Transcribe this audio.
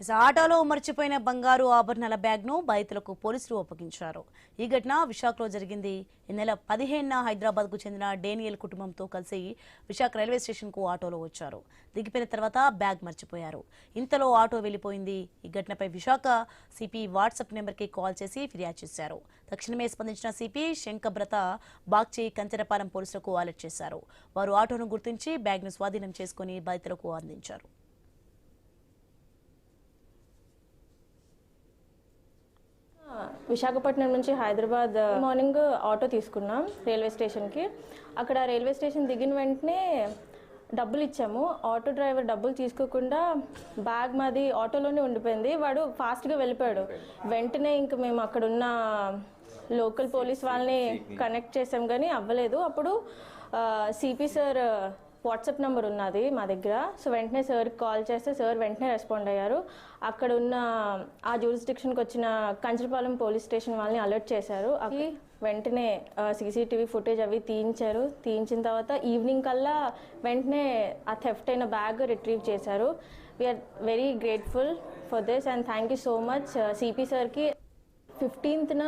ఆటోలో మర్చిపోయిన బంగారు ఆభరణాల బ్యాగ్ను బాధితులకు పోలీసులు అప్పగించారు. ఈ ఘటన విశాఖలో జరిగింది. ఈ నెల 15న హైదరాబాద్కు చెందిన డేనియల్ కుటుంబంతో కలిసి విశాఖ రైల్వే స్టేషన్కు ఆటోలో వచ్చారు. దిగిపోయిన తర్వాత బ్యాగ్ మర్చిపోయారు. ఇంతలో ఆటో వెళ్లిపోయింది. ఈ ఘటనపై విశాఖ సిపి వాట్సాప్ నెంబర్కి కాల్ చేసి ఫిర్యాదు చేశారు. తక్షణమే స్పందించిన సిపి శంకబ్రత బాగ్చి కంచెరపాలెం పోలీసులకు అలర్ట్ చేశారు. వారు ఆటోను గుర్తించి బ్యాగ్ను స్వాధీనం చేసుకుని బాధితులకు అందించారు. విశాఖపట్నం నుంచి హైదరాబాద్ మార్నింగ్ ఆటో తీసుకున్నాం రైల్వే స్టేషన్కి. అక్కడ రైల్వే స్టేషన్ దిగిన వెంటనే డబ్బులు ఇచ్చాము. ఆటో డ్రైవర్ డబ్బులు తీసుకోకుండా బ్యాగ్ మాది ఆటోలోనే ఉండిపోయింది. వాడు ఫాస్ట్గా వెళ్ళిపోయాడు. వెంటనే ఇంక మేము అక్కడ ఉన్న లోకల్ పోలీస్ వాళ్ళని కనెక్ట్ చేసాం కానీ అవ్వలేదు. అప్పుడు సిపి సార్ వాట్సాప్ నెంబర్ ఉన్నది మా దగ్గర. సో వెంటనే సార్కి కాల్ చేస్తే సార్ వెంటనే రెస్పాండ్ అయ్యారు. అక్కడ ఉన్న ఆ జ్యూరిస్డిక్షన్కి వచ్చిన కంచరపాలెం పోలీస్ స్టేషన్ వాళ్ళని అలర్ట్ చేశారు. అవి వెంటనే సీసీటీవీ ఫుటేజ్ అవి తీయించారు. తీయించిన తర్వాత ఈవినింగ్ కల్లా వెంటనే ఆ థెఫ్ట్ అయిన బ్యాగ్ రిట్రీవ్ చేశారు. We are very grateful for this and thank you so much CP సార్కి. 15న